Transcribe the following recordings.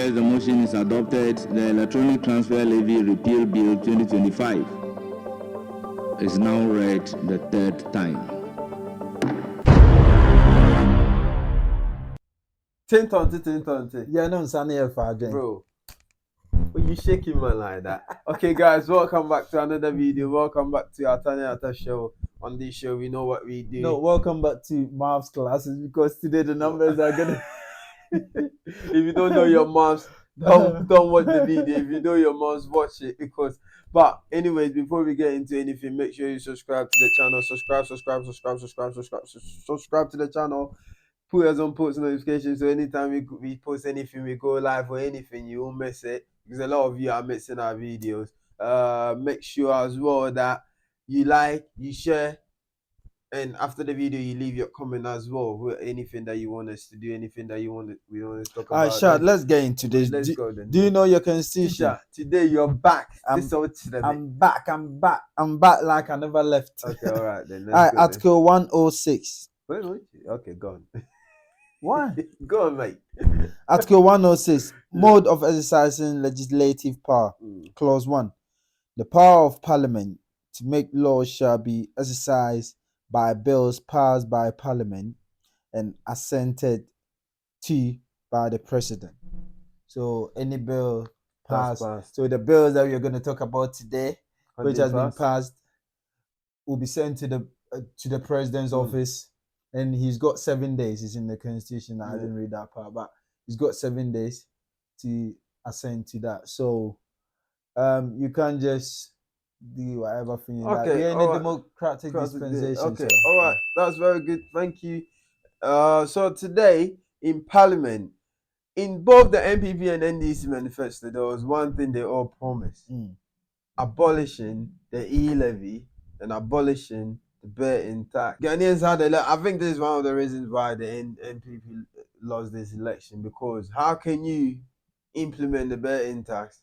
members, the motion is adopted. The Electronic Transfer Levy Repeal Bill 2025 is now read the third time. Tinton. Yeah, no, Sunny again. Bro, what you shaking man like that? Okay, guys, welcome back to another video. Welcome back to our Tanya show. On this show, we know what we do. No, welcome back to Marv's classes, because today the numbers are gonna. If you don't know your moms, don't watch the video. If you know your moms, watch it, because. But anyways, before we get into anything, make sure you subscribe to the channel. Subscribe to the channel. Put us on post notifications, so anytime we post anything, we go live or anything, you won't miss it, because a lot of you are missing our videos. Make sure as well that you like, you share, and after the video you leave your comment as well with anything that you want us to do, anything that we want to talk about. Alright, Shad, let's get into this. Let's go then. Do you know your constitution? Teacher, today you're back. I'm back like I never left. Okay, alright then. Alright, Article 106. Wait. Okay, go on. Why? Go on, mate. Article 106. Mode of exercising legislative power. Clause 1. The power of Parliament to make laws shall be exercised by bills passed by Parliament and assented to by the President. So any bill passed. So the bills that we're going to talk about today, which has been passed, will be sent to the President's office. And he's got 7 days. It's in the Constitution. I didn't read that part, but he's got 7 days to assent to that. So you can't just do whatever thing you like. We're in a democratic dispensation. Okay, all right. That's very good. Thank you. So today in Parliament, in both the NPP and NDC manifesto, there was one thing they all promised: abolishing the E-levy and abolishing the betting tax. Ghanaians had I think this is one of the reasons why the NPP lost this election, because how can you implement the betting tax,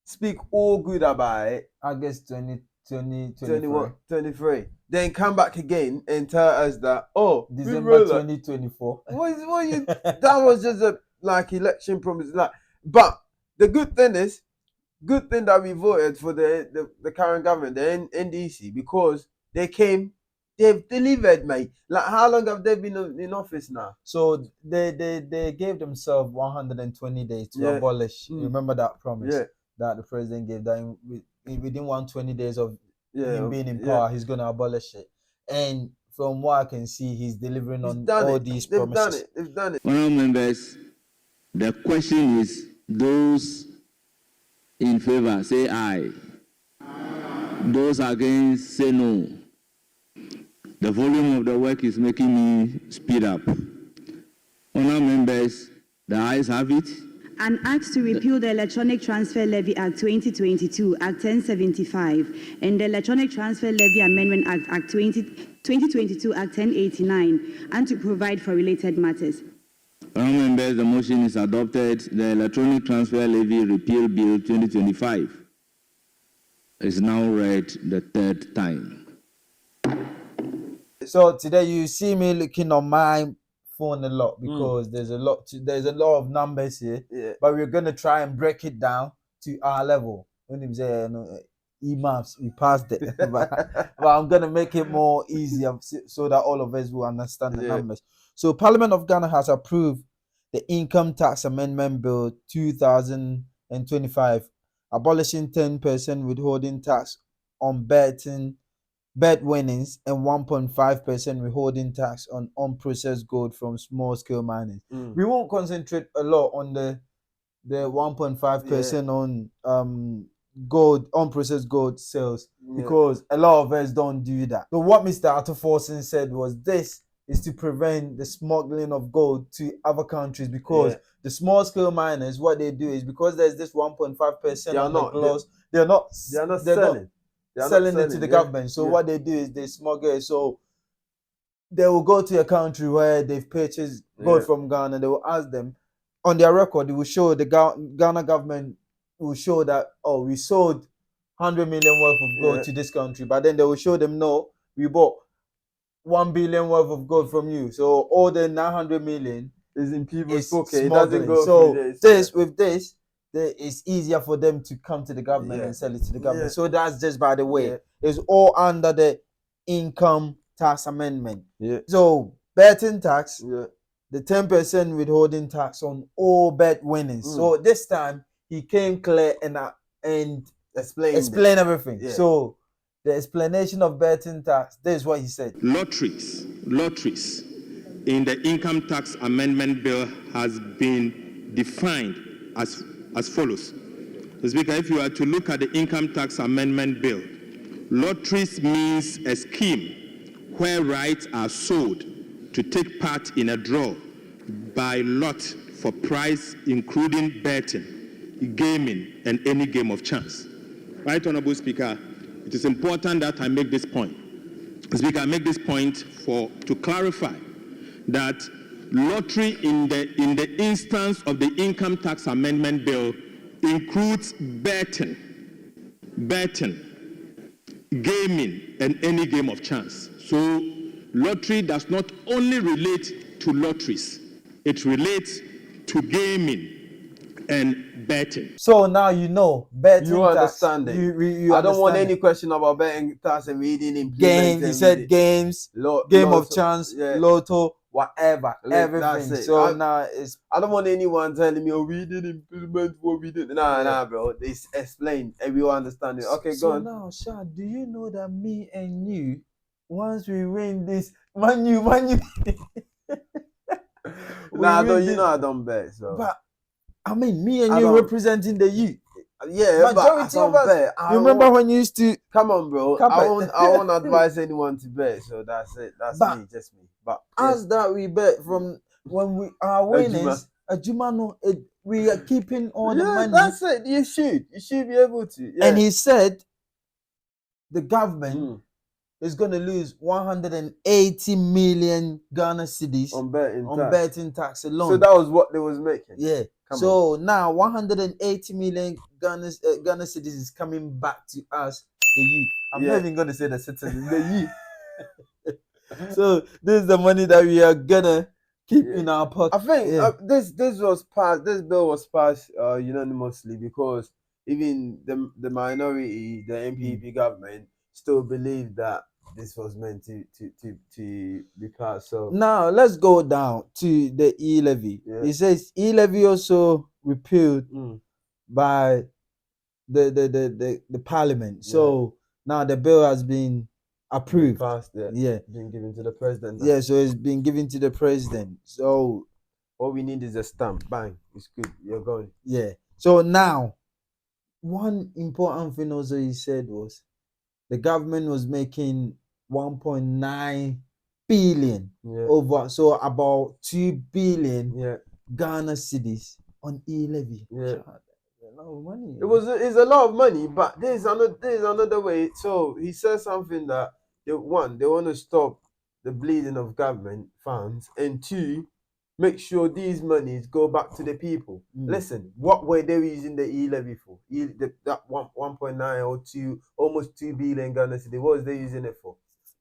speak all good about it, August 2023, then come back again and tell us that December 2024. That was just a election promise. But the good thing that we voted for the current government, the NDC, because they've delivered, mate. How long have they been in office now? So they gave themselves 120 days to abolish. Remember that promise that the president gave, that within 120 days of him being in power, he's going to abolish it. And from what I can see, he's delivering on all these promises. They've done it. Honourable members, the question is, those in favour say aye. Those against say no. The volume of the work is making me speed up. Honourable members, the ayes have it. An Act to repeal the Electronic Transfer Levy Act 2022, Act 1075, and the Electronic Transfer Levy Amendment Act 2022, Act 1089, and to provide for related matters. Honourable members, the motion is adopted. The Electronic Transfer Levy Repeal Bill 2025 is now read the third time. So today you see me looking on my phone a lot, because there's a lot of numbers here, but we're gonna try and break it down to our level. When you say e-maths, we passed it, but I'm gonna make it more easier so that all of us will understand the numbers. So Parliament of Ghana has approved the Income Tax Amendment Bill 2025, abolishing 10% withholding tax on bet winnings and 1.5% withholding tax on unprocessed gold from small-scale mining. We won't concentrate a lot on the 1.5% on gold, unprocessed gold sales, because a lot of us don't do that. So what Mr. Attoforsen said was, this is to prevent the smuggling of gold to other countries, because the small-scale miners, what they do is, because there's this 1.5% on the gloves, they're not selling it to the government. So what they do is they smuggle it. So they will go to a country where they've purchased gold from Ghana. They will ask them on their record. They will show the Ghana government will show that, we sold 100 million worth of gold to this country, but then they will show them, no, we bought 1 billion worth of gold from you. So all the 900 million It's in people's It's pocket. It doesn't smuggling. go So through this. this with this, it's easier for them to come to the government Yeah. and sell it to the government. Yeah. So that's just by the way. Yeah. It's all under the income tax amendment. Yeah. So betting tax, Yeah. the 10% withholding tax on all bet winnings. So this time he came clear and explain everything. Yeah. So the explanation of betting tax, this is what he said. Lotteries in the income tax amendment bill has been defined as follows. Mr. Speaker, if you are to look at the income tax amendment bill, lotteries means a scheme where rights are sold to take part in a draw by lot for prize, including betting, gaming, and any game of chance. Right, Honorable Speaker, it is important that I make this point. Speaker, I make this point to clarify that lottery in the instance of the income tax amendment bill includes betting, gaming, and any game of chance. So lottery does not only relate to lotteries, it relates to gaming and betting. So now you know betting You tax. understand it. You I don't want understand any it. question about betting tax and we didn't implement Games. He said games, game of chance, lotto, whatever, everything. That's it. So now it's. I don't want anyone telling me, oh, we didn't implement what we did. Nah, bro. It's explained. Everyone understand it. Okay, so go on. Now, Sha, do you know that me and you, once we win this, Man U. Nah, I don't bet. So. But I mean, me and you representing the youth. Yeah, majority but of us. Bet. You remember when you used to? Come on, bro. I won't advise anyone to bet. So that's it. That's me, just me. But as that we bet from when we are winnings, we are keeping all the money. That's it. You should be able to. Yeah. And he said the government is going to lose 180 million Ghana cedis on betting tax alone. So that was what they was making. Yeah. So now 180 million Ghana cedis is coming back to us, the youth. I'm not even going to say the citizens, the youth. So this is the money that we are gonna keep in our pocket. I think this bill was passed unanimously because even the minority, the MPP government, still believed that this was meant to be passed. So now let's go down to the E-levy. It says E-levy also repealed by the parliament. So now the bill has been approved. Passed, been given to the president. Yeah, so it's been given to the president. So all we need is a stamp. Bang, it's good. You're going. Yeah. So now, one important thing also he said was the government was making 1.9 billion over, so about 2 billion Ghana cedis on E-levy. Yeah. A lot of money. It's a lot of money, but there's another way. So he says something that they want to stop the bleeding of government funds, and two, make sure these monies go back to the people. Listen, what were they using the E-levy for? That 1.9 or 2, almost 2 billion Ghana cedi. What was they using it for?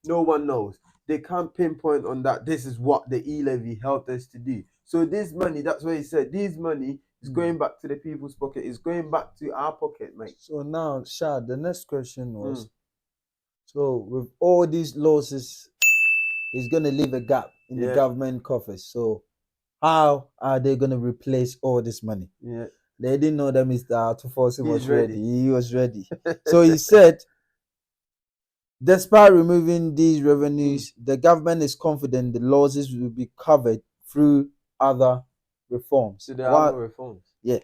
No one knows. They can't pinpoint on that. This is what the E-levy helped us to do. So this money, that's what he said. This money is going back to the people's pocket. It's going back to our pocket, mate. So now, Shad, the next question was, so with all these losses, it's going to leave a gap in the government coffers. So how are they going to replace all this money? Yeah. They didn't know that Mr. Atufosi was ready. He was ready. So he said, despite removing these revenues, the government is confident the losses will be covered through other reforms. So there are other reforms. Yeah.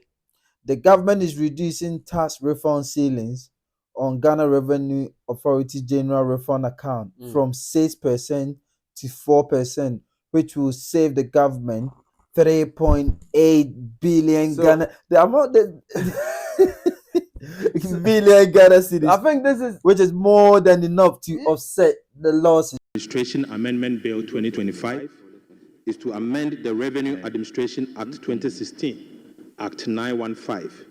The government is reducing tax refund ceilings on Ghana Revenue Authority General Refund Account from 6% to 4%, which will save the government 3.8 billion Ghana. The amount that billion Ghana cedis. I think this is, which is more than enough to offset the losses. Administration Amendment Bill 2025 is to amend the Revenue Administration Act 2016, Act 915,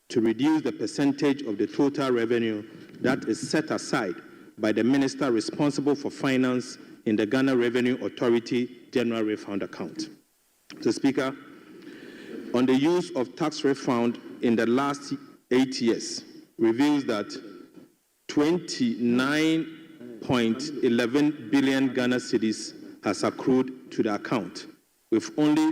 to reduce the percentage of the total revenue that is set aside by the minister responsible for finance in the Ghana Revenue Authority General Refund Account. Mr. Speaker, on the use of tax refund in the last 8 years reveals that 29.11 billion Ghana cedis has accrued to the account, with only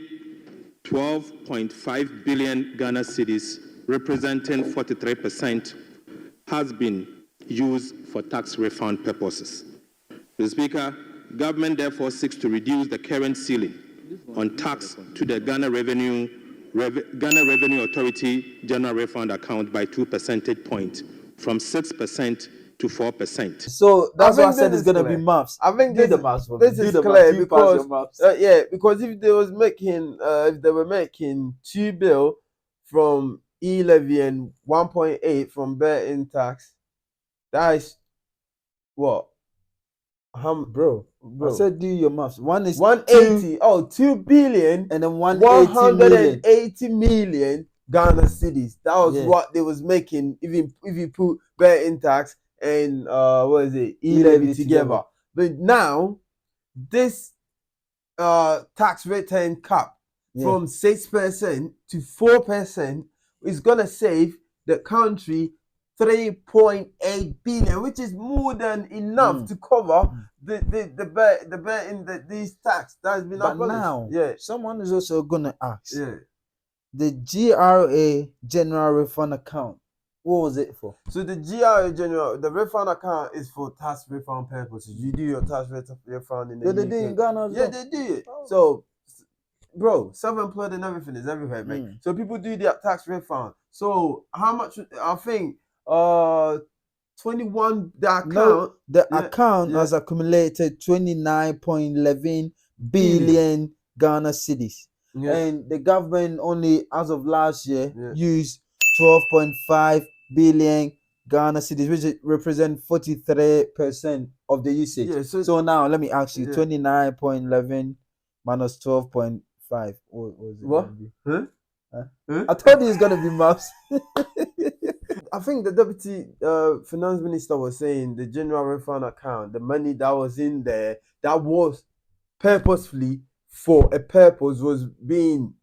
12.5 billion Ghana cedis, representing 43%, has been used for tax refund purposes. Mr. Speaker, government therefore seeks to reduce the current ceiling on tax to the Ghana Revenue Authority General Refund account by 2 percentage points, from 6% to 4%. So that's why I said this it's is gonna be clear. maths. I think Do the maths for me. this Do is the clear maths. You pass your because maths. because if they was making if they were making 2 bill from E-levy and 1.8 from betting tax, that is what? Bro, I said do your maths. One is 180. 2, 2 billion and then 180 million. 180 million Ghana cedis. That was Yeah. what they was making if you put betting tax and what is it, E-levy E-levy together. But now this tax return cap from 6% to 4% is gonna save the country 3.8 billion, which is more than enough to cover the betting that these tax that has been But abolished. now, Yeah, someone is also gonna ask, yeah. the GRA General Refund account, what was it for? So the GRA general, the refund account is for tax refund purposes. You do your tax refund in the Did they UK. do in Ghana as Yeah, well? they do it. Oh. So, bro, self-employed and everything is everywhere, mate. So people do their tax refund. So how much? I think 21 the account. No, the yeah, account yeah. has accumulated 29.11 billion Ghana cedis. Yeah. And the government only, as of last year, Yeah. used 12.5 billion Ghana cedis, which represent 43% of the usage. Yeah, so now let me ask you, Yeah. 29.11 minus 12.5. What was it? What? gonna be? Huh? I told you it's gonna be maths. I think the deputy finance minister was saying the general refund account, the money that was in there, that was purposefully for a purpose, was being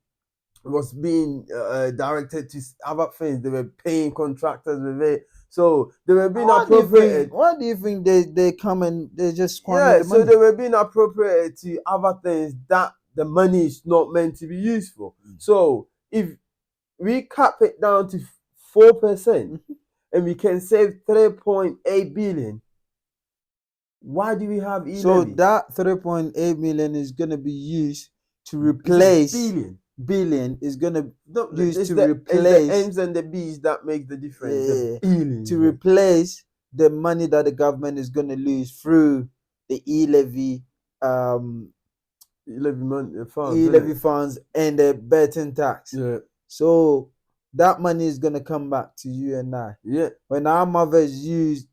directed to other things. They were paying contractors with it, so they were being appropriated. Why do you think they come and they just squander the So money? they were being appropriated to other things that the money is not meant to be used for. So if we cap it down to 4% and we can save 3.8 billion, why do we have E-levy? So that 3.8 million is gonna be used to replace billion is gonna use to replace the M's and the B's that make the difference. The billions, to replace the money that the government is gonna lose through the E-levy E-levy funds and the betting tax. Yeah. So that money is gonna come back to you and I. Yeah. When our mothers use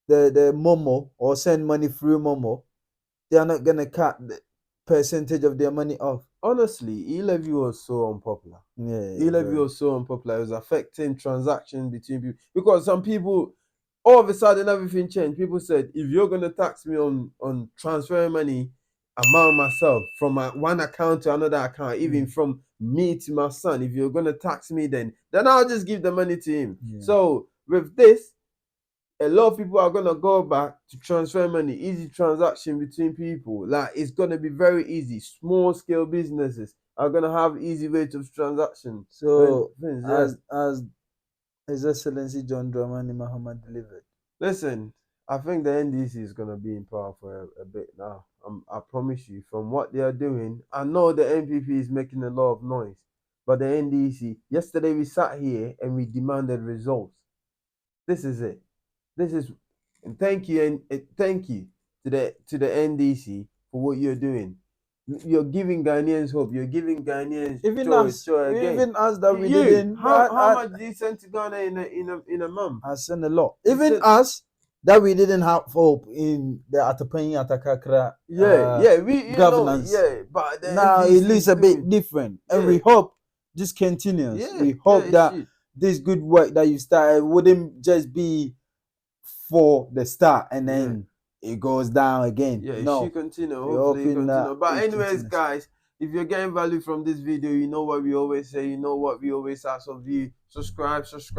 the Momo or send money through Momo, they are not gonna cut the percentage of their money off. Honestly, E-levy was so unpopular. E-levy was so unpopular. It was affecting transactions between people because some people, all of a sudden, everything changed. People said, if you're gonna tax me on transferring money among myself from one account to another account, even from me to my son, if you're gonna tax me, then I'll just give the money to him. So with this, a lot of people are gonna go back to transfer money, easy transaction between people. Like it's gonna be very easy. Small scale businesses are gonna have easy rates of transaction. So as His Excellency John Dramani Mahama delivered. Listen, I think the NDC is gonna be in power for a bit now. I promise you, from what they are doing, I know the NPP is making a lot of noise, but the NDC. Yesterday we sat here and we demanded results. This is it. And thank you to the NDC for what you're doing. You're giving Ghanaians hope. You're giving Ghanaians joy again. Even us that we didn't. How much do you send to Ghana in a month? I sent a lot. Even us that we didn't have hope in the Atapanyi Atakakra governance. But now it looks a bit different, and we hope this continues. We hope that this good work that you started wouldn't just be for the start and then it goes down again. Yeah, no, it should continue. Hopefully it continue. But anyways, guys, If you're getting value from this video, you know what we always say, you know what we always ask of you. Subscribe. If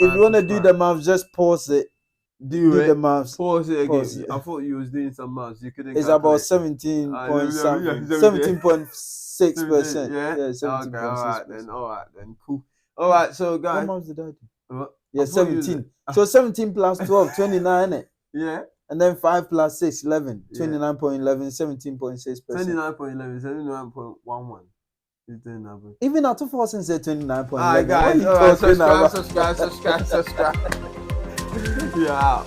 you want to do the math, just pause it. Do the maths. Pause it again. Pause it. I thought you was doing some maths. You couldn't. It's about calculate. 17.6%. Yeah. 17.6%. Okay. All right then. Cool. All right. So guys. What maths did I do? What? Yeah, 17. So 17 plus 12, 29, innit? Yeah. And then 5 plus 6, 11. Yeah. 29.11, 17.6%. 29.11, 79.11. Even at 2000 said 29.11. Alright, guys. Subscribe. Yeah.